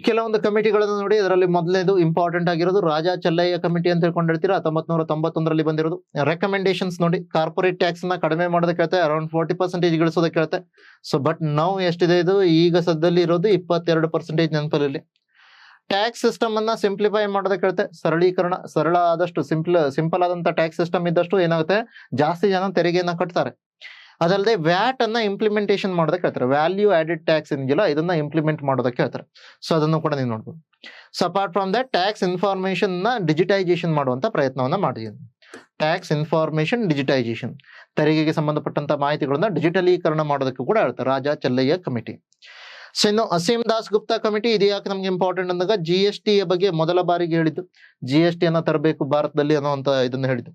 ಕೆಲವೊಂದು ಕಮಿಟಿಗಳನ್ನು ನೋಡಿ, ಅದರಲ್ಲಿ ಮೊದಲನೇದು ಇಂಪಾರ್ಟೆಂಟ್ ಆಗಿರೋದು ರಾಜಾ ಚೆಲ್ಲಯ್ಯ ಕಮಿಟಿ ಅಂತ ಹೇಳ್ಕೊಂಡಿರ್ತೀರಾ, 1991ರಲ್ಲಿ ಬಂದಿರೋದು. ರೆಕಮೆಂಡೇಶನ್ಸ್ ನೋಡಿ, ಕಾರ್ಪೊರೇಟ್ ಟ್ಯಾಕ್ಸ್ ನ ಕಡಿಮೆ ಮಾಡೋದಕ್ಕೆ ಹೇಳ್ತೆ, ಅರೌಂಡ್ 40% ಇಳಿಸೋದಕ್ಕೆ ಹೇಳ್ತೆ. ಸೊ ಬಟ್ ನಾವು ಎಷ್ಟಿದೆ ಇದು ಈಗ ಸದ್ಯದಲ್ಲಿ ಇರೋದು 22% ನೆನಪಲ್ಲಿ. ಟ್ಯಾಕ್ಸ್ ಸಿಸ್ಟಮ್ ಅನ್ನ ಸಿಂಪ್ಲಿಫೈ ಮಾಡೋದಕ್ಕೆ ಹೇಳ್ತೆ, ಸರಳೀಕರಣ, ಸರಳ ಆದಷ್ಟು ಸಿಂಪಲ್ ಆದಂತ ಟ್ಯಾಕ್ಸ್ ಸಿಸ್ಟಮ್ ಇದ್ದಷ್ಟು ಏನಾಗುತ್ತೆ, ಜಾಸ್ತಿ ಜನ ತೆರಿಗೆಯನ್ನ ಕಟ್ತಾರೆ. ಅದಲ್ಲದೆ ವ್ಯಾಟ್ ಅನ್ನ ಇಂಪ್ಲಿಮೆಂಟೇಷನ್ ಮಾಡೋದಕ್ಕೆ ಹೇಳ್ತಾರೆ, ವ್ಯಾಲ್ಯೂ ಆಡೆಡ್ ಟ್ಯಾಕ್ಸ್ ಏನಿಲ್ಲ ಇದನ್ನ ಇಂಪ್ಲಿಮೆಂಟ್ ಮಾಡೋದಕ್ಕೆ ಹೇಳ್ತಾರೆ. ಸೊ ಅದನ್ನು ಕೂಡ ನೀವು ನೋಡ್ಬೋದು. So apart from that tax information ನ ಡಿಜಿಟೈಸೇಷನ್ ಮಾಡುವಂತ ಪ್ರಯತ್ನವನ್ನ ಮಾಡಿದ್ದೀನಿ. ಟ್ಯಾಕ್ಸ್ ಇನ್ಫಾರ್ಮೇಶನ್ ಡಿಜಿಟೈಸೇಷನ್, ತೆರಿಗೆಗೆ ಸಂಬಂಧಪಟ್ಟಂತ ಮಾಹಿತಿಗಳನ್ನ ಡಿಜಿಟಲೀಕರಣ ಮಾಡೋದಕ್ಕೆ ಕೂಡ ಹೇಳ್ತಾರೆ ರಾಜಾ ಚೆಲ್ಲಯ್ಯ ಕಮಿಟಿ. ಸೊ ಇನ್ನು ಅಸೀಂ ದಾಸ್ ಗುಪ್ತಾ ಕಮಿಟಿ, ಇದು ಯಾಕೆ ನಮ್ಗೆ ಇಂಪಾರ್ಟೆಂಟ್ ಅಂದಾಗ GST ಬಗ್ಗೆ ಮೊದಲ ಬಾರಿಗೆ ಹೇಳಿದ್ದು, GST ಅನ್ನ ತರಬೇಕು ಭಾರತದಲ್ಲಿ ಅನ್ನೋಂತ ಇದನ್ನ ಹೇಳಿದ್ದು.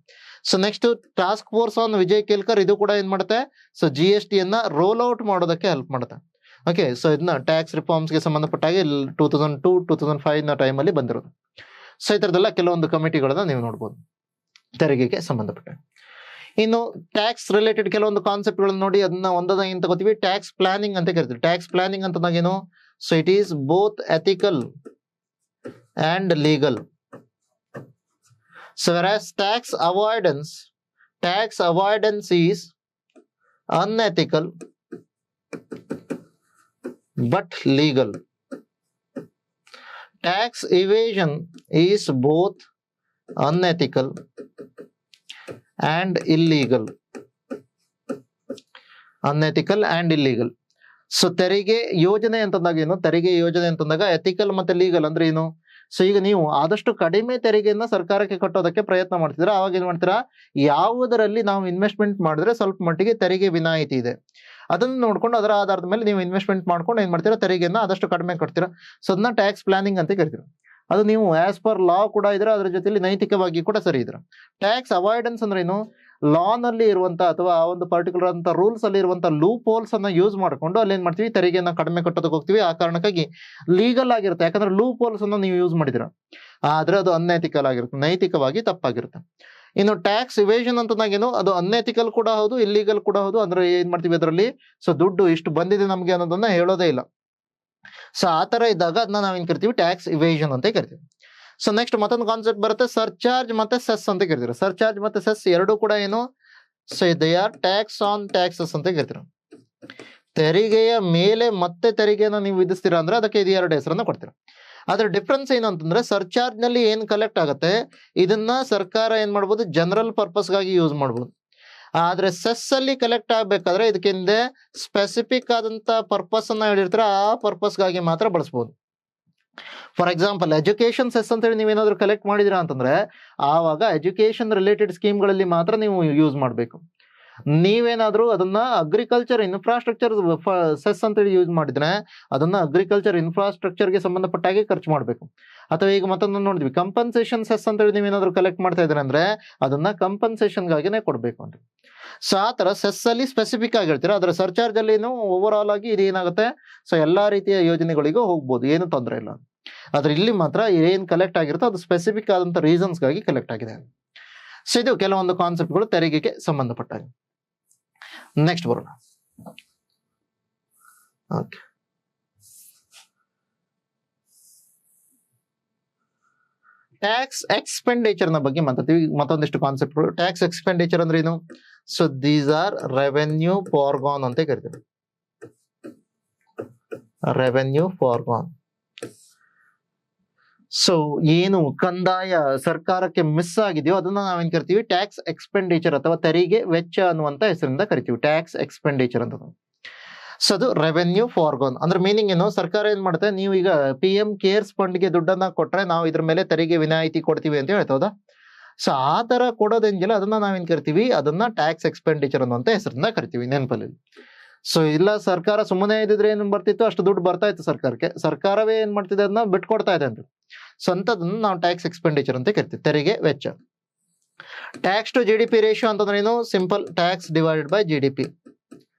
So next task force on Vijay Kelkar, ಇದು ಕೂಡ ಏನ್ ಮಾಡುತ್ತೆ, ಸೊ GST ಅನ್ನ ರೋಲ್ ಔಟ್ ಮಾಡೋದಕ್ಕೆ ಹೆಲ್ಪ್ ಮಾಡುತ್ತೆ. ಓಕೆ, ಸೊ ಇದನ್ನ ಟ್ಯಾಕ್ಸ್ ರಿಫಾರ್ಮ್ಸ್ಗೆ ಸಂಬಂಧಪಟ್ಟಾಗಿ 2002-2005 ನ ಟೈಮಲ್ಲಿ ಬಂದಿರೋದು. ಸೊ ಈ ತರದೆಲ್ಲ ಕೆಲವೊಂದು ಕಮಿಟಿಗಳನ್ನ ನೀವು ನೋಡ್ಬೋದು ತೆರಿಗೆಗೆ ಸಂಬಂಧಪಟ್ಟ. ಇನ್ನು ಟ್ಯಾಕ್ಸ್ ರಿಲೇಟೆಡ್ ಕೆಲವೊಂದು ಕಾನ್ಸೆಪ್ಟ್ ಗಳನ್ನ ನೋಡಿ, ಅದನ್ನ ಒಂದೊಂದಾಗಿ ಏನ್ ತಗೋತೀವಿ, ಟ್ಯಾಕ್ಸ್ ಪ್ಲಾನಿಂಗ್ ಅಂತ ಕರಿತೀವಿ. ಟ್ಯಾಕ್ಸ್ ಪ್ಲಾನಿಂಗ್ ಅಂತಂದಾಗ ಏನು, so it is both ethical and legal. So whereas tax avoidance is unethical but legal. Tax evasion is both unethical and illegal. So ತೆರಿಗೆ ಯೋಜನೆ ಅಂತಂದಾಗ ಏನು, ತೆರಿಗೆ ಯೋಜನೆ ಅಂತಂದಾಗ ಎಥಿಕಲ್ ಮತ್ತೆ ಲೀಗಲ್ ಅಂದ್ರೆ ಏನು. ಸೊ ಈಗ ನೀವು ಆದಷ್ಟು ಕಡಿಮೆ ತೆರಿಗೆಯನ್ನ ಸರ್ಕಾರಕ್ಕೆ ಕಟ್ಟೋದಕ್ಕೆ ಪ್ರಯತ್ನ ಮಾಡ್ತಿದ್ರ, ಅವಾಗ ಏನ್ ಮಾಡ್ತೀರಾ, ಯಾವುದರಲ್ಲಿ ನಾವು ಇನ್ವೆಸ್ಟ್ಮೆಂಟ್ ಮಾಡಿದ್ರೆ ಸ್ವಲ್ಪ ಮಟ್ಟಿಗೆ ತೆರಿಗೆ ವಿನಾಯಿತಿ ಇದೆ ಅದನ್ನ ನೋಡ್ಕೊಂಡು ಅದರ ಆಧಾರದ ಮೇಲೆ ನೀವು ಇನ್ವೆಸ್ಟ್ಮೆಂಟ್ ಮಾಡ್ಕೊಂಡು ಏನ್ ಮಾಡ್ತೀರಾ, ತೆರಿಗೆಯನ್ನ ಆದಷ್ಟು ಕಡಿಮೆ ಕಟ್ತೀರಾ. ಸೊ ಅದನ್ನ ಟ್ಯಾಕ್ಸ್ ಪ್ಲಾನಿಂಗ್ ಅಂತ ಕರಿತೀರಾ. ಅದು ನೀವು ಆಸ್ ಪರ್ ಲಾ ಕೂಡ ಇದ್ರೆ, ಅದ್ರ ಜೊತೆಲಿ ನೈತಿಕವಾಗಿ ಕೂಡ ಸರಿ ಇದ್ರ. ಟ್ಯಾಕ್ಸ್ ಅವಾಯ್ಡೆನ್ಸ್ ಅಂದ್ರೆ ಏನು, ಲಾ ನಲ್ಲಿ ಇರುವಂತ ಅಥವಾ ಆ ಒಂದು ಪರ್ಟಿಕ್ಯುಲರ್ ಅಂತ ರೂಲ್ಸ್ ಅಲ್ಲಿ ಇರುವಂತ ಲೂಪ್ ಹೋಲ್ಸ್ ಅನ್ನ ಯೂಸ್ ಮಾಡ್ಕೊಂಡು ಅಲ್ಲಿ ಏನ್ ಮಾಡ್ತೀವಿ, ತೆರಿಗೆಯನ್ನ ಕಡಿಮೆ ಕಟ್ಟೋದಕ್ಕೆ ಹೋಗ್ತೀವಿ. ಆ ಕಾರಣಕ್ಕಾಗಿ ಲೀಗಲ್ ಆಗಿರುತ್ತೆ, ಯಾಕಂದ್ರೆ ಲೂಪ್ ಹೋಲ್ಸ್ ಅನ್ನ ನೀವು ಯೂಸ್ ಮಾಡಿದಿರ, ಆದ್ರೆ ಅದು ಅನ್ಎಥಿಕಲ್ ಆಗಿರುತ್ತೆ, ನೈತಿಕವಾಗಿ ತಪ್ಪಾಗಿರುತ್ತೆ. ಇನ್ನು ಟ್ಯಾಕ್ಸ್ ಇವೇಷನ್ ಅಂತಂದಾಗೇನು, ಅದು ಅನ್ಎಥಿಕಲ್ ಕೂಡ ಹೌದು, ಇಲ್ಲಿಗಲ್ ಕೂಡ ಹೌದು. ಅಂದ್ರೆ ಏನ್ ಮಾಡ್ತೀವಿ ಅದರಲ್ಲಿ, ಸೊ ದುಡ್ಡು ಇಷ್ಟು ಬಂದಿದೆ ನಮ್ಗೆ ಅನ್ನೋದನ್ನ ಹೇಳೋದೇ ಇಲ್ಲ. ಸೊ ಆ ತರ ಇದ್ದಾಗ ಅದನ್ನ ನಾವೇನ್ ಕರಿತೀವಿ, ಟ್ಯಾಕ್ಸ್ ಇವೇಷನ್ ಅಂತ ಕರಿತೀವಿ. ಸೊ ನೆಕ್ಸ್ಟ್ ಮತ್ತೊಂದು ಕಾನ್ಸೆಪ್ಟ್ ಬರುತ್ತೆ, ಸರ್ಚಾರ್ಜ್ ಮತ್ತೆ ಸೆಸ್ ಅಂತ ಕರಿತೀವಿ. ಸರ್ಚಾರ್ಜ್ ಮತ್ತೆ ಸೆಸ್ ಎರಡು ಕೂಡ ಏನು, so they are tax on taxes ಅಂತ ಕರಿತೀವಿ. ತೆರಿಗೆಯ ಮೇಲೆ ಮತ್ತೆ ತೆರಿಗೆನ ನೀವು ವಿಧಿಸ್ತೀರಾ ಅಂದ್ರೆ ಅದಕ್ಕೆ ಇದು ಎರಡು ಹೆಸರನ್ನ ಕೊಡ್ತೀರಾ. ಅದ್ರ ಡಿಫ್ರೆನ್ಸ್ ಏನು ಅಂತಂದ್ರೆ, ಸರ್ಚಾರ್ಜ್ ನಲ್ಲಿ ಏನ್ ಕಲೆಕ್ಟ್ ಆಗುತ್ತೆ ಇದನ್ನ ಸರ್ಕಾರ ಏನ್ ಮಾಡ್ಬೋದು, ಜನರಲ್ ಪರ್ಪಸ್ಗಾಗಿ ಯೂಸ್ ಮಾಡ್ಬೋದು. ಆದ್ರೆ ಸೆಸ್ ಅಲ್ಲಿ ಕಲೆಕ್ಟ್ ಆಗ್ಬೇಕಾದ್ರೆ ಇದಕ್ಕಿಂದೆ ಸ್ಪೆಸಿಫಿಕ್ ಆದಂತ ಪರ್ಪಸ್ ಅನ್ನ ಹೇಳಿರ್ತಾರೆ, ಆ ಪರ್ಪಸ್ಗಾಗಿ ಮಾತ್ರ ಬಳಸಬಹುದು. ಫಾರ್ ಎಕ್ಸಾಂಪಲ್ ಎಜುಕೇಶನ್ ಸೆಸ್ ಅಂತ ಹೇಳಿ ನೀವೇನಾದ್ರೂ ಕಲೆಕ್ಟ್ ಮಾಡಿದಿರಾ ಅಂತಂದ್ರೆ ಆವಾಗ ಎಜುಕೇಶನ್ ರಿಲೇಟೆಡ್ ಸ್ಕೀಮ್ಗಳಲ್ಲಿ ಮಾತ್ರ ನೀವು ಯೂಸ್ ಮಾಡಬೇಕು. ನೀವೇನಾದ್ರೂ ಅದನ್ನ ಅಗ್ರಿಕಲ್ಚರ್ ಇನ್ಫ್ರಾಸ್ಟ್ರಕ್ಚರ್ ಸೆಸ್ ಅಂತೇಳಿ ಯೂಸ್ ಮಾಡಿದ್ರೆ ಅದನ್ನ ಅಗ್ರಿಕಲ್ಚರ್ ಇನ್ಫ್ರಾಸ್ಟ್ರಕ್ಚರ್ಗೆ ಸಂಬಂಧಪಟ್ಟಾಗೆ ಖರ್ಚು ಮಾಡಬೇಕು. ಅಥವಾ ಈಗ ಮತ್ತೊಂದು ನೋಡಿದ್ವಿ, ಕಂಪನ್ಸೇಷನ್ ಸೆಸ್ ಅಂತೇಳಿ ನೀವೇನಾದ್ರೂ ಕಲೆಕ್ಟ್ ಮಾಡ್ತಾ ಇದ್ರೆ ಅಂದ್ರೆ ಅದನ್ನ ಕಂಪನ್ಸೇಷನ್ಗಾಗಿನೇ ಕೊಡ್ಬೇಕು ಅಂತ. ಸೊ ಆ ತರ ಸೆಸ್ ಅಲ್ಲಿ ಸ್ಪೆಸಿಫಿಕ್ ಆಗಿ ಹೇಳ್ತೀರಾ, ಅದರ ಸರ್ಚಾರ್ಜ್ ಅಲ್ಲಿ ಓವರ್ ಆಲ್ ಆಗಿ ಇದು ಏನಾಗುತ್ತೆ, ಸೊ ಎಲ್ಲಾ ರೀತಿಯ ಯೋಜನೆಗಳಿಗೂ ಹೋಗ್ಬೋದು, ಏನು ತೊಂದರೆ ಇಲ್ಲ. ಆದ್ರೆ ಇಲ್ಲಿ ಮಾತ್ರ ಏನ್ ಕಲೆಕ್ಟ್ ಆಗಿರುತ್ತೋ ಅದು ಸ್ಪೆಸಿಫಿಕ್ ಆದಂತ ರೀಸನ್ಸ್ಗಾಗಿ ಕಲೆಕ್ಟ್ ಆಗಿದೆ. ಸೊ ಇದು ಕೆಲವೊಂದು ಕಾನ್ಸೆಪ್ಟ್ಗಳು ತೆರಿಗೆಗೆ ಸಂಬಂಧಪಟ್ಟಾಗ. ನೆಕ್ಸ್ಟ್ ಬರೋಣ. ಓಕೆ, ಟ್ಯಾಕ್ಸ್ ಎಕ್ಸ್ಪೆಂಡಿಚರ್ ನ ಬಗ್ಗೆ ಮಾತಾಡ್ತೀವಿ. ಮತ್ತೊಂದಿಷ್ಟು ಕಾನ್ಸೆಪ್ಟ್ಗಳು. ಟ್ಯಾಕ್ಸ್ ಎಕ್ಸ್ಪೆಂಡಿಚರ್ ಅಂದ್ರೆ ಏನು, ಸೊ ದೀಸ್ ಆರ್ ರೆವೆನ್ಯೂ ಫಾರ್ಗಾನ್ ಅಂತ ಕರಿತೀವಿ. ರೆವೆನ್ಯೂ ಫಾರ್ಗಾನ್, ಸೊ ಏನು ಕಂದಾಯ ಸರ್ಕಾರಕ್ಕೆ ಮಿಸ್ ಆಗಿದೆಯೋ ಅದನ್ನ ನಾವೇನ್ ಕರಿತೀವಿ, ಟ್ಯಾಕ್ಸ್ ಎಕ್ಸ್ಪೆಂಡಿಚರ್ ಅಥವಾ ತೆರಿಗೆ ವೆಚ್ಚ ಅನ್ನುವಂತ ಹೆಸರಿಂದ ಕರಿತೀವಿ, ಟ್ಯಾಕ್ಸ್ ಎಕ್ಸ್ಪೆಂಡಿಚರ್ ಅಂತ. ಸೊ ಅದು ರೆವೆನ್ಯೂ ಫಾರ್ಗಾನ್ ಅಂದ್ರೆ ಮೀನಿಂಗ್ ಏನು, ಸರ್ಕಾರ ಏನ್ ಮಾಡುತ್ತೆ, ನೀವು ಈಗ PM ಕೇರ್ಸ್ ಫಂಡ್ ಗೆ ದುಡ್ಡನ್ನ ಕೊಟ್ರೆ ನಾವು ಇದ್ರ ಮೇಲೆ ತೆರಿಗೆ ವಿನಾಯಿತಿ ಕೊಡ್ತೀವಿ ಅಂತ ಹೇಳ್ತೌದಾ. ಸೊ ಆ ತರ ಕೊಡೋದೇನಿಲ್ಲ ಅದನ್ನ ನಾವೇನ್ ಕರಿತೀವಿ, ಅದನ್ನ ಟ್ಯಾಕ್ಸ್ ಎಕ್ಸ್ಪೆಂಡಿಚರ್ ಅನ್ನುವಂತ ಹೆಸರಿಂದ ಕರಿತೀವಿ ನೆನಪಲ್ಲಿ. ಸೊ ಇಲ್ಲ ಸರ್ಕಾರ ಸುಮ್ಮನೆ ಇದ್ದಿದ್ರೆ ಏನ್ ಬರ್ತಿತ್ತು, ಅಷ್ಟು ದುಡ್ಡು ಬರ್ತಾ ಇತ್ತು ಸರ್ಕಾರಕ್ಕೆ, ಸರ್ಕಾರವೇ ಏನ್ ಮಾಡ್ತಿದೆ ಅದನ್ನ ಬಿಟ್ಕೊಡ್ತಾ ಇದೆ ಅಂತ. ಸೊ ಅಂತದನ್ನ ನಾವು ಟ್ಯಾಕ್ಸ್ ಎಕ್ಸ್ಪೆಂಡಿಚರ್ ಅಂತ ಕರಿತೀವಿ, ತೆರಿಗೆ ವೆಚ್ಚ. ಟ್ಯಾಕ್ಸ್ ಟು GDP ರೇಷಿಯೋ ಅಂತಂದ್ರೆ ಏನು, simple tax divided by GDP.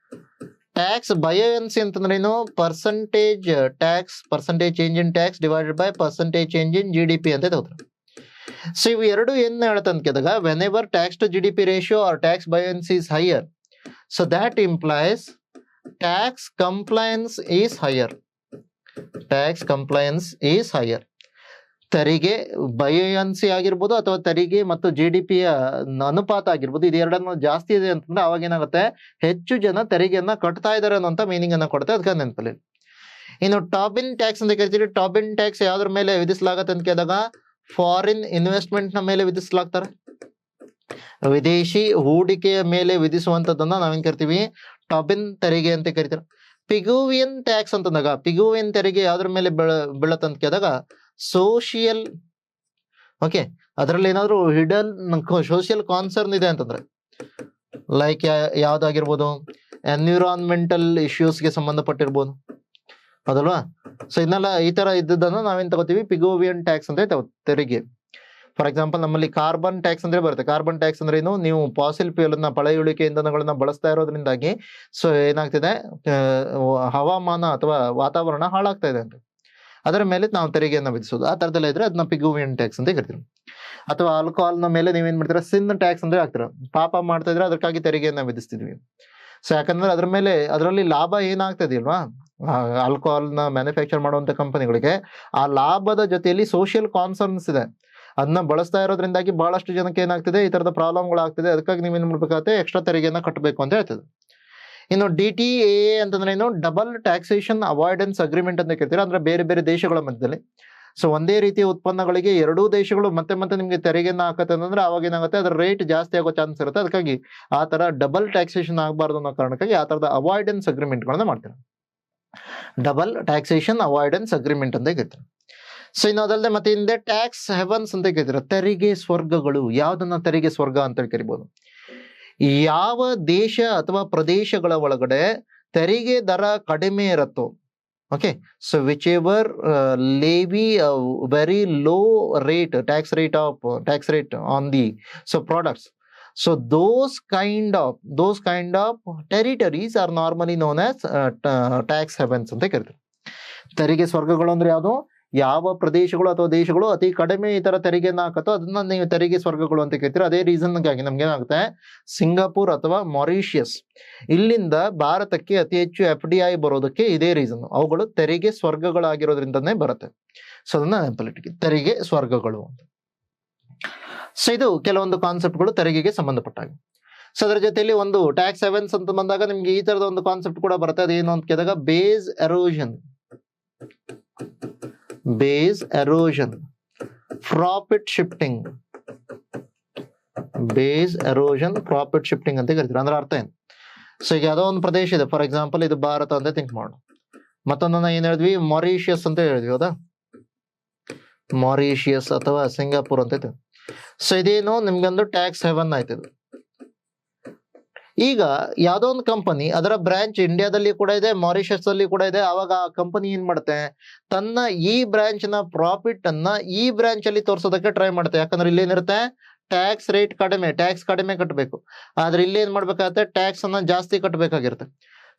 Tax buoyancy ಅಂತಂದ್ರೆ ಏನು, percentage tax, percentage change in tax divided by percentage change in GDP ಅಂತ ತಗೋತಾರೆ. ಸೊ ಇವು ಎರಡು ಏನ್ ಹೇಳುತ್ತೆ ಅಂತ ಕೇಳಿದಾಗ, whenever tax to GDP ratio or tax buoyancy is higher, so that implies tax compliance is higher. Tax compliance is higher. ತೆರಿಗೆ buoyancy ಆಗಿರ್ಬೋದು ಅಥವಾ ತೆರಿಗೆ ಮತ್ತು GDP ಯ ಅನುಪಾತ ಆಗಿರ್ಬೋದು, ಇದು ಎರಡನ್ನು ಜಾಸ್ತಿ ಇದೆ ಅಂತಂದ್ರೆ ಅವಾಗ ಏನಾಗುತ್ತೆ, ಹೆಚ್ಚು ಜನ ತೆರಿಗೆಯನ್ನ ಕಟ್ತಾ ಇದಾರೆ ಅನ್ನೋಂಥ ಮೀನಿಂಗ್ ಅನ್ನ ಕೊಡುತ್ತೆ. ಅದಕ್ಕೆ ನೆನಪಲ್ಲಿ. ಇನ್ನು ಟಾಬಿನ್ ಟ್ಯಾಕ್ಸ್ ಅಂತ ಕರಿತೀವಿ. ಟಾಬಿನ್ ಟ್ಯಾಕ್ಸ್ ಯಾವ್ದ್ರ ಮೇಲೆ ವಿಧಿಸಲಾಗತ್ತೆ ಅಂತ ಕೇಳಿದಾಗ ಫಾರಿನ್ ಇನ್ವೆಸ್ಟ್ಮೆಂಟ್ ನ ಮೇಲೆ ವಿಧಿಸಲಾಗ್ತಾರೆ. ವಿದೇಶಿ ಹೂಡಿಕೆಯ ಮೇಲೆ ವಿಧಿಸುವಂತದನ್ನ ನಾವೇನ್ ಕರಿತೀವಿ, ಟಾಬಿನ್ ತೆರಿಗೆ ಅಂತ ಕರಿತಾರೆ. ಪಿಗುವಿಯನ್ ಟ್ಯಾಕ್ಸ್ ಅಂತಂದಾಗ, ಪಿಗುವಿಯನ್ ತೆರಿಗೆ ಯಾವ್ದ್ರ ಮೇಲೆ ಬೀಳತ್ತಂತ ಕೇಳಿದಾಗ ಸೋಷಿಯಲ್, ಓಕೆ, ಅದರಲ್ಲಿ ಏನಾದ್ರು ಹಿಡನ್ ಸೋಷಿಯಲ್ ಕಾನ್ಸರ್ನ್ ಇದೆ ಅಂತಂದ್ರೆ ಲೈಕ್ ಯಾವ್ದಾಗಿರ್ಬೋದು, ಎನ್ವಿರಾನ್ಮೆಂಟಲ್ ಇಶ್ಯೂಸ್ಗೆ ಸಂಬಂಧಪಟ್ಟಿರ್ಬೋದು, ಅದಲ್ವಾ. ಸೊ ಇದನ್ನೆಲ್ಲ ಈ ತರ ಇದ್ದದನ್ನ ನಾವೇನ್ ತಗೋತೀವಿ, ಪಿಗೋವಿಯನ್ ಟ್ಯಾಕ್ಸ್ ಅಂತ ತೆರಿಗೆ. ಫಾರ್ ಎಕ್ಸಾಂಪಲ್ ನಮ್ಮಲ್ಲಿ ಕಾರ್ಬನ್ ಟ್ಯಾಕ್ಸ್ ಅಂದ್ರೆ ಬರುತ್ತೆ. ಕಾರ್ಬನ್ ಟ್ಯಾಕ್ಸ್ ಅಂದ್ರೆ ಏನು, ನೀವು ಫಾಸಿಲ್ ಫ್ಯೂಲ್ ಅನ್ನ, ಪಳೆಯುಳಿಕೆ ಇಂಧನಗಳನ್ನ ಬಳಸ್ತಾ ಇರೋದ್ರಿಂದಾಗಿ ಸೊ ಏನಾಗ್ತಿದೆ, ಹವಾಮಾನ ಅಥವಾ ವಾತಾವರಣ ಹಾಳಾಗ್ತಾ ಇದೆ ಅಂತ, ಅದರ ಮೇಲೆ ನಾವು ತೆರಿಗೆಯನ್ನ ವಿಧಿಸೋದು. ಆ ತರದೆಲ್ಲ ಇದ್ರೆ ಅದನ್ನ ಪಿಗೋವಿಯನ್ ಟ್ಯಾಕ್ಸ್ ಅಂತ ಕರಿತೀವಿ. ಅಥವಾ ಆಲ್ಕೋಹಾಲ್ ನ ಮೇಲೆ ನೀವೇನ್ ಮಾಡ್ತೀರಾ, ಸಿನ್ ಟ್ಯಾಕ್ಸ್ ಅಂದ್ರೆ ಹಾಕ್ತೀರಾ. ಪಾಪ ಮಾಡ್ತಾ ಇದ್ರೆ ಅದಕ್ಕಾಗಿ ತೆರಿಗೆಯನ್ನ ವಿಧಿಸ್ತಿದ್ವಿ. ಸೊ ಯಾಕಂದ್ರೆ ಅದ್ರ ಮೇಲೆ, ಅದರಲ್ಲಿ ಲಾಭ ಏನಾಗ್ತದೆ ಆಲ್ಕೋಹಾಲ್ ನ ಮ್ಯಾನುಫ್ಯಾಕ್ಚರ್ ಮಾಡುವಂತ ಕಂಪನಿಗಳಿಗೆ ಆ ಲಾಭದ ಜೊತೆಯಲ್ಲಿ ಸೋಷಿಯಲ್ ಕಾನ್ಸರ್ನ್ಸ್ ಇದೆ. ಅದನ್ನ ಬಳಸ್ತಾ ಇರೋದ್ರಿಂದಾಗಿ ಬಹಳಷ್ಟು ಜನಕ್ಕೆ ಏನಾಗ್ತಿದೆ, ಈ ತರದ ಪ್ರಾಬ್ಲಮ್ಗಳಾಗ್ತಿದೆ. ಅದಕ್ಕಾಗಿ ನೀವೇನ್ ಮಾಡ್ಬೇಕಾಗತ್ತೆ, ಎಕ್ಸ್ಟ್ರಾ ತೆರಿಗೆಯನ್ನ ಕಟ್ಟಬೇಕು ಅಂತ ಹೇಳ್ತದೆ. ಇನ್ನು DTAA ಅಂತಂದ್ರೆ ಏನು, ಡಬಲ್ ಟ್ಯಾಕ್ಸೇಷನ್ ಅವಾಯ್ಡೆನ್ಸ್ ಅಗ್ರಿಮೆಂಟ್ ಅಂತ ಕೇಳ್ತೀರಾ. ಅಂದ್ರೆ ಬೇರೆ ಬೇರೆ ದೇಶಗಳ ಮಧ್ಯದಲ್ಲಿ ಸೊ ಒಂದೇ ರೀತಿಯ ಉತ್ಪನ್ನಗಳಿಗೆ ಎರಡೂ ದೇಶಗಳು ಮತ್ತೆ ಮತ್ತೆ ನಿಮ್ಗೆ ತೆರಿಗೆಯನ್ನ ಹಾಕತ್ತೆ ಅಂತಂದ್ರೆ ಅವಾಗ ಏನಾಗುತ್ತೆ, ಅದರ ರೇಟ್ ಜಾಸ್ತಿ ಆಗೋ ಚಾನ್ಸ್ ಇರುತ್ತೆ. ಅದಕ್ಕಾಗಿ ಆ ತರ ಡಬಲ್ ಟ್ಯಾಕ್ಸೇಷನ್ ಆಗಬಾರ್ದು ಅನ್ನೋ ಕಾರಣಕ್ಕಾಗಿ ಆ ತರದ ಅವಾಯ್ಡೆನ್ಸ್ ಅಗ್ರಿಮೆಂಟ್ಗಳನ್ನ ಮಾಡ್ತಾರೆ. ಡಬಲ್ ಟ್ಯಾಕ್ಸೇಷನ್ ಅವಾಯ್ಡೆನ್ಸ್ ಅಗ್ರಿಮೆಂಟ್ ಅಂತ ಕೇಳ್ತಾರೆ. ಸೊ ಇನ್ನು ಅದಲ್ಲದೆ ಮತ್ತೆ ಹಿಂದೆ ಟ್ಯಾಕ್ಸ್ ಹೆವನ್ಸ್ ಅಂತ ಕೇಳ್ತಾರೆ, ತೆರಿಗೆ ಸ್ವರ್ಗಗಳು. ಯಾವ್ದನ್ನ ತೆರಿಗೆ ಸ್ವರ್ಗ ಅಂತ ಕರಿಬಹುದು, ಯಾವ ದೇಶ ಅಥವಾ ಪ್ರದೇಶಗಳ ಒಳಗಡೆ ತೆರಿಗೆ ದರ ಕಡಿಮೆ ಇರುತ್ತೋ, okay, so which ever Levi very low rate, tax rate on the so products. So those kind of territories are normally known as tax havens ಅಂತ ಕರಿತಾರೆ. ತೆರಿಗೆ ಸ್ವರ್ಗಗಳು ಅಂದ್ರೆ ಯಾವುದು, ಯಾವ ಪ್ರದೇಶಗಳು ಅಥವಾ ದೇಶಗಳು ಅತಿ ಕಡಿಮೆ ಈ ತರ ತೆರಿಗೆಯನ್ನ ಹಾಕತ್ತೋ ಅದನ್ನ ನೀವು ತೆರಿಗೆ ಸ್ವರ್ಗಗಳು ಅಂತ ಕೇಳ್ತೀರಾ. ಅದೇ ರೀಸನ್ಗಾಗಿ ನಮ್ಗೆ ಏನಾಗುತ್ತೆ, ಸಿಂಗಾಪುರ್ ಅಥವಾ ಮಾರಿಷಿಯಸ್, ಇಲ್ಲಿಂದ ಭಾರತಕ್ಕೆ ಅತಿ ಹೆಚ್ಚು FDI ಬರೋದಕ್ಕೆ ಇದೇ ರೀಸನ್. ಅವುಗಳು ತೆರಿಗೆ ಸ್ವರ್ಗಗಳಾಗಿರೋದ್ರಿಂದನೇ ಬರುತ್ತೆ. ಸೊ ಅದನ್ನ ನೆನಪಲ್ಲಿಟ್ಟಿಗೆ, ತೆರಿಗೆ ಸ್ವರ್ಗಗಳು ಅಂತ. ಸೊ ಇದು ಕೆಲವೊಂದು ಕಾನ್ಸೆಪ್ಟ್ಗಳು ತೆರಿಗೆಗೆ ಸಂಬಂಧಪಟ್ಟಾಗ. ಸೊ ಅದರ ಜೊತೆಯಲ್ಲಿ ಒಂದು ಟ್ಯಾಕ್ಸ್ ಹೆವೆನ್ಸ್ ಅಂತ ಬಂದಾಗ ನಿಮ್ಗೆ ಈ ತರದ ಒಂದು ಕಾನ್ಸೆಪ್ಟ್ ಕೂಡ ಬರುತ್ತೆ. ಅದೇನು ಅಂತ ಕೇಳಿದಾಗ ಬೇಸ್ ಎರೋಷನ್, ಪ್ರಾಫಿಟ್ ಶಿಫ್ಟಿಂಗ್, ಅಂತ ಕರಿತೀವಿ. ಅಂದ್ರೆ ಅರ್ಥ ಏನು, ಸೊ ಈಗ ಯಾವುದೋ ಒಂದು ಪ್ರದೇಶ ಇದೆ, ಫಾರ್ ಎಕ್ಸಾಂಪಲ್ ಇದು ಭಾರತ ಅಂತ ಥಿಂಕ್ ಮಾಡು. ಮತ್ತೊಂದನ್ನ ಏನ್ ಹೇಳಿದ್ವಿ, ಮಾರಿಷಿಯಸ್ ಅಂತ ಹೇಳಿದ್ವಿ, ಹೌದಾ, ಮಾರಿಷಿಯಸ್ ಅಥವಾ ಸಿಂಗಾಪುರ್ ಅಂತ ಇತ್ತು. ಸೊ ಇದೇನು ನಿಮ್ಗೊಂದು ಟ್ಯಾಕ್ಸ್ ಹೆವನ್ ಆಯ್ತದೆ. ಈಗ ಯಾವ್ದೋ ಒಂದು ಕಂಪನಿ, ಅದರ ಬ್ರಾಂಚ್ ಇಂಡಿಯಾದಲ್ಲಿ ಕೂಡ ಇದೆ, ಮಾರಿಷಸ್ ಅಲ್ಲಿ ಕೂಡ ಇದೆ. ಅವಾಗ ಆ ಕಂಪನಿ ಏನ್ ಮಾಡುತ್ತೆ, ತನ್ನ ಈ ಬ್ರಾಂಚ್ ನ ಪ್ರಾಫಿಟ್ ಅನ್ನ ಈ ಬ್ರಾಂಚ್ ಅಲ್ಲಿ ತೋರ್ಸೋದಕ್ಕೆ ಟ್ರೈ ಮಾಡುತ್ತೆ. ಯಾಕಂದ್ರೆ ಇಲ್ಲಿ ಏನಿರುತ್ತೆ, ಟ್ಯಾಕ್ಸ್ ರೇಟ್ ಕಡಿಮೆ, ಟ್ಯಾಕ್ಸ್ ಕಡಿಮೆ ಕಟ್ಟಬೇಕು. ಆದ್ರೆ ಇಲ್ಲಿ ಏನ್ ಮಾಡ್ಬೇಕಾಗತ್ತೆ, ಟ್ಯಾಕ್ಸ್ ಅನ್ನ ಜಾಸ್ತಿ ಕಟ್ಟಬೇಕಾಗಿರುತ್ತೆ.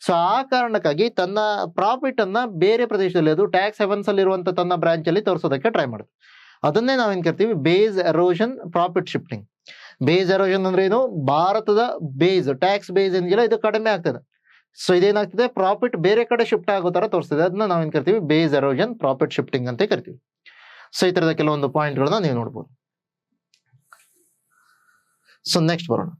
ಸೊ ಆ ಕಾರಣಕ್ಕಾಗಿ ತನ್ನ ಪ್ರಾಫಿಟ್ ಅನ್ನ ಬೇರೆ ಪ್ರದೇಶದಲ್ಲಿ, ಅದು ಟ್ಯಾಕ್ಸ್ ಹೆವನ್ಸ್ ಅಲ್ಲಿ ಇರುವಂತ ತನ್ನ ಬ್ರಾಂಚ್ ಅಲ್ಲಿ ತೋರ್ಸೋದಕ್ಕೆ ಟ್ರೈ ಮಾಡುತ್ತೆ. ಅದನ್ನೇ ನಾವೇನ್ ಕರಿತೀವಿ, base erosion, profit shifting. Base erosion ಅಂದ್ರೆ ಏನು, ಭಾರತದ ಬೇಸ್, ಟ್ಯಾಕ್ಸ್ ಬೇಸ್ ಏನಿಲ್ಲ ಇದು ಕಡಿಮೆ ಆಗ್ತದೆ. ಸೊ ಇದೇನಾಗ್ತದೆ, ಪ್ರಾಫಿಟ್ ಬೇರೆ ಕಡೆ ಶಿಫ್ಟ್ ಆಗೋ ತರ ತೋರಿಸ್ತದೆ. ಅದನ್ನ ನಾವೇನ್ ಕರಿತೀವಿ, ಬೇಸ್ ಎರೋಷನ್, ಪ್ರಾಫಿಟ್ ಶಿಫ್ಟಿಂಗ್ ಅಂತ ಕರಿತೀವಿ. ಸೊ ಈ ತರದ ಕೆಲವೊಂದು ಪಾಯಿಂಟ್ಗಳನ್ನ ನೀವು ನೋಡ್ಬೋದು. ಸೊ ನೆಕ್ಸ್ಟ್ ಬರೋಣ.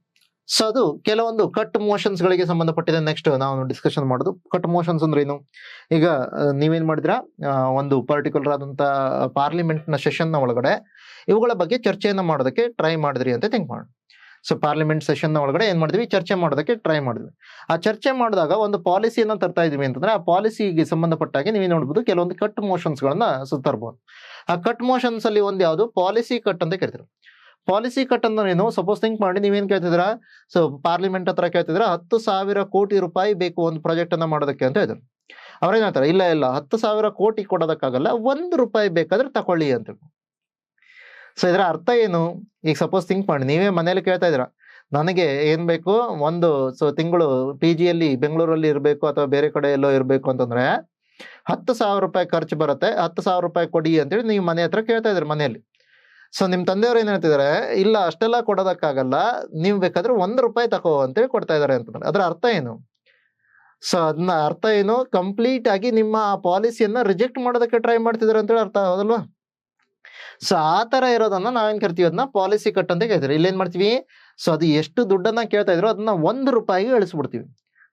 ಸೊ ಅದು ಕೆಲವೊಂದು ಕಟ್ ಮೋಷನ್ಸ್ ಗಳಿಗೆ ಸಂಬಂಧಪಟ್ಟಿದೆ. ನೆಕ್ಸ್ಟ್ ನಾವು ಡಿಸ್ಕಷನ್ ಮಾಡೋದು ಕಟ್ ಮೋಷನ್ಸ್ ಅಂದ್ರೆ ಏನು. ಈಗ ನೀವೇನ್ ಮಾಡಿದ್ರಾ, ಒಂದು ಪರ್ಟಿಕ್ಯುಲರ್ ಆದಂತ ಪಾರ್ಲಿಮೆಂಟ್ ನ ಸೆಷನ್ ನ ಒಳಗಡೆ ಇವುಗಳ ಬಗ್ಗೆ ಚರ್ಚೆಯನ್ನ ಮಾಡೋದಕ್ಕೆ ಟ್ರೈ ಮಾಡಿದ್ರಿ ಅಂತ ಥಿಂಕ್ ಮಾಡೋಣ. ಸೊ ಪಾರ್ಲಿಮೆಂಟ್ ಸೆಷನ್ ನ ಒಳಗಡೆ ಏನ್ ಮಾಡಿದ್ವಿ, ಚರ್ಚೆ ಮಾಡೋದಕ್ಕೆ ಟ್ರೈ ಮಾಡಿದ್ವಿ. ಆ ಚರ್ಚೆ ಮಾಡಿದಾಗ ಒಂದು ಪಾಲಿಸಿಯನ್ನ ತರ್ತಾ ಇದೀವಿ ಅಂತಂದ್ರೆ ಆ ಪಾಲಿಸಿಗೆ ಸಂಬಂಧಪಟ್ಟಾಗೆ ನೀವೇ ನೋಡ್ಬೋದು ಕೆಲವೊಂದು ಕಟ್ ಮೋಷನ್ಸ್ ಗಳನ್ನ ತರ್ಬೋದು. ಆ ಕಟ್ ಮೋಷನ್ಸ್ ಅಲ್ಲಿ ಒಂದು ಯಾವುದು, ಪಾಲಿಸಿ ಕಟ್ ಅಂತ ಕರಿತಾರೆ. ಪಾಲಿಸಿ ಕಟ್ ಅಂದ್ರೆ ಏನು, ಸಪೋಸ್ ಥಿಂಕ್ ಮಾಡಿ ನೀವೇನ್ ಕೇಳ್ತಿದ್ರ, ಸೊ ಪಾರ್ಲಿಮೆಂಟ್ ಹತ್ರ ಕೇಳ್ತಿದ್ರ 10,000 ಕೋಟಿ ರೂಪಾಯಿ ಬೇಕು ಒಂದು ಪ್ರಾಜೆಕ್ಟ್ ಅನ್ನ ಮಾಡೋದಕ್ಕೆ ಅಂತ ಹೇಳಿದ್ರು. ಅವ್ರೇನ್ ಹೇಳ್ತಾರೆ, ಇಲ್ಲ 10,000 ಕೋಟಿ ಕೊಡೋದಕ್ಕಾಗಲ್ಲ, ₹1 ಬೇಕಾದ್ರೆ ತಕೊಳ್ಳಿ ಅಂತ. ಸೊ ಇದರ ಅರ್ಥ ಏನು, ಈಗ ಸಪೋಸ್ ಥಿಂಕ್ ಮಾಡಿ ನೀವೇ ಮನೇಲಿ ಕೇಳ್ತಾ ಇದ್ರ, ನನಗೆ ಏನ್ ಬೇಕು, ಒಂದು ತಿಂಗಳು PGಯಲ್ಲಿ ಬೆಂಗಳೂರಲ್ಲಿ ಇರ್ಬೇಕು ಅಥವಾ ಬೇರೆ ಕಡೆ ಎಲ್ಲೋ ಇರ್ಬೇಕು ಅಂತಂದ್ರೆ ₹10,000 ಖರ್ಚು ಬರುತ್ತೆ, ₹10,000 ಕೊಡಿ ಅಂತೇಳಿ ನೀವು ಮನೆ ಹತ್ರ ಕೇಳ್ತಾ ಇದ್ರಿ ಮನೆಯಲ್ಲಿ. ಸೊ ನಿಮ್ ತಂದೆಯವ್ರು ಏನ್ ಹೇಳ್ತಿದಾರೆ, ಇಲ್ಲ ಅಷ್ಟೆಲ್ಲ ಕೊಡೋದಕ್ಕಾಗಲ್ಲ, ನೀವು ಬೇಕಾದ್ರೆ ₹1 ತಗೋ ಅಂತೇಳಿ ಕೊಡ್ತಾ ಇದಾರೆ ಅಂತಂದ್ರೆ ಅದರ ಅರ್ಥ ಏನು, ಸೊ ಅದನ್ನ ಅರ್ಥ ಏನು, ಕಂಪ್ಲೀಟ್ ಆಗಿ ನಿಮ್ಮ ಆ ಪಾಲಿಸಿಯನ್ನ ರಿಜೆಕ್ಟ್ ಮಾಡೋದಕ್ಕೆ ಟ್ರೈ ಮಾಡ್ತಿದಾರೆ ಅಂತೇಳಿ ಅರ್ಥ ಹೌದಲ್ವಾ. ಸೊ ಆ ತರ ಇರೋದನ್ನ ನಾವೇನ್ ಕರಿತೀವಿ, ಅದನ್ನ ಪಾಲಿಸಿ ಕಟ್ ಅಂತ ಕೇಳ್ತೀವಿ. ಇಲ್ಲೇನ್ ಮಾಡ್ತೀವಿ, ಸೊ ಅದು ಎಷ್ಟು ದುಡ್ಡನ್ನ ಕೇಳ್ತಾ ಇದ್ರು ಅದನ್ನ ₹1 ಇಳಿಸ್ಬಿಡ್ತೀವಿ.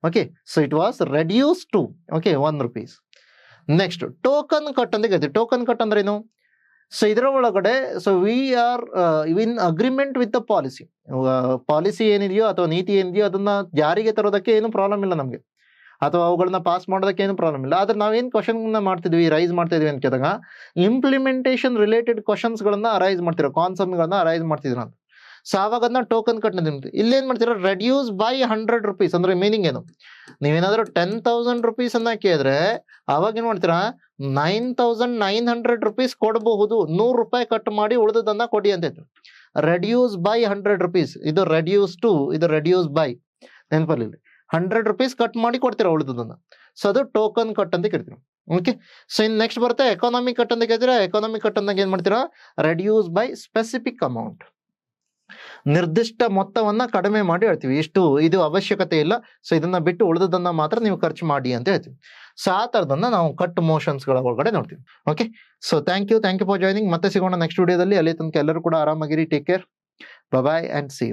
Okay, so it was reduce to ₹1. Next token cut ಅಂತ ಕೇಳ್ತೀವಿ. ಟೋಕನ್ ಕಟ್ ಅಂದ್ರೆ ಏನು, ಸೊ ಇದರ ಒಳಗಡೆ so we are in agreement with the policy. Policy ಏನಿದೆಯೋ ಅಥವಾ ನೀತಿ ಏನಿದೆಯೋ ಅದನ್ನ ಜಾರಿಗೆ ತರೋದಕ್ಕೆ ಏನು ಪ್ರಾಬ್ಲಮ್ ಇಲ್ಲ ನಮಗೆ, ಅಥವಾ ಅವುಗಳನ್ನ ಪಾಸ್ ಮಾಡೋದಕ್ಕೆ ಏನು ಪ್ರಾಬ್ಲಮ್ ಇಲ್ಲ. ಆದ್ರೆ ನಾವೇನು ಕ್ವಶನ್ ಮಾಡ್ತಿದ್ವಿ, ರೈಸ್ ಮಾಡ್ತಾ ಇದೀವಿ ಅಂತ ಕೇಳಿದಾಗ ಇಂಪ್ಲಿಮೆಂಟೇಷನ್ ರಿಲೇಟೆಡ್ ಕ್ವಶನ್ಸ್ ಗಳನ್ನ ಅರೈಸ್ ಮಾಡ್ತಿರೋ, ಕಾನ್ಸೆಪ್ಟ್ ಗಳನ್ನ ಅರೈಸ್ ಮಾಡ್ತಿದ್ರು ಅಂತ. ಸೊ ಆವಾಗ ಅದನ್ನ ಟೋಕನ್ ಕಟ್ ಇಲ್ಲೇನ್ ಮಾಡ್ತೀರಾ, ರೆಡ್ಯೂಸ್ ಬೈ ₹100. ಅಂದ್ರೆ ಮೀನಿಂಗ್ ಏನು, ನೀವೇನಾದ್ರೂ ₹10,000 ಅನ್ನ ಕೇಳಿದ್ರೆ ಅವಾಗ ಏನ್ ಮಾಡ್ತೀರಾ, ₹9,900 ಕೊಡಬಹುದು, ₹100 ಕಟ್ ಮಾಡಿ ಉಳಿದದನ್ನ ಕೊಡಿ ಅಂತ ಹೇಳ್ತಾರೆ. ರೆಡ್ಯೂಸ್ ಬೈ ₹100, ಇದು ರೆಡ್ಯೂಸ್ ಟು, ಇದು ರೆಡ್ಯೂಸ್ ಬೈ, ನೆನಪಲ್ಲಿ ₹100 ಕಟ್ ಮಾಡಿ ಕೊಡ್ತೀರಾ ಉಳಿದದನ್ನ. ಸೊ ಅದು ಟೋಕನ್ ಕಟ್ ಅಂತ ಕೇಳ್ತೀರಾ. ಓಕೆ, ಸೊ ಇನ್ ನೆಕ್ಸ್ಟ್ ಬರುತ್ತೆ ಎಕಾನಮಿ ಕಟ್ ಅಂತ ಕೇಳ್ತೀರಾ. ಎಕಾನಮಿ ಕಟ್ ಅಂದಾಗ ಏನ್ ಮಾಡ್ತೀರಾ, ರೆಡ್ಯೂಸ್ ಬೈ ಸ್ಪೆಸಿಫಿಕ್ ಅಮೌಂಟ್, ನಿರ್ದಿಷ್ಟ ಮೊತ್ತವನ್ನ ಕಡಿಮೆ ಮಾಡಿ ಹೇಳ್ತೀವಿ, ಇಷ್ಟು ಇದು ಅವಶ್ಯಕತೆ ಇಲ್ಲ, ಸೊ ಇದನ್ನ ಬಿಟ್ಟು ಉಳಿದದನ್ನ ಮಾತ್ರ ನೀವು ಖರ್ಚು ಮಾಡಿ ಅಂತ ಹೇಳ್ತೀವಿ. ಸೊ ಆ ತರದನ್ನ ನಾವು ಕಟ್ ಮೋಷನ್ಸ್ ಗಳ ಒಳಗಡೆ ನೋಡ್ತೀವಿ. Okay, so thank you for joining. ಮತ್ತೆ ಸಿಗೋಣ ನೆಕ್ಸ್ಟ್ ವಿಡಿಯೋದಲ್ಲಿ. ಅಲ್ಲಿ ತನಕ ಎಲ್ಲರೂ ಕೂಡ ಆರಾಮಾಗಿರಿ. Take care, bye and see you.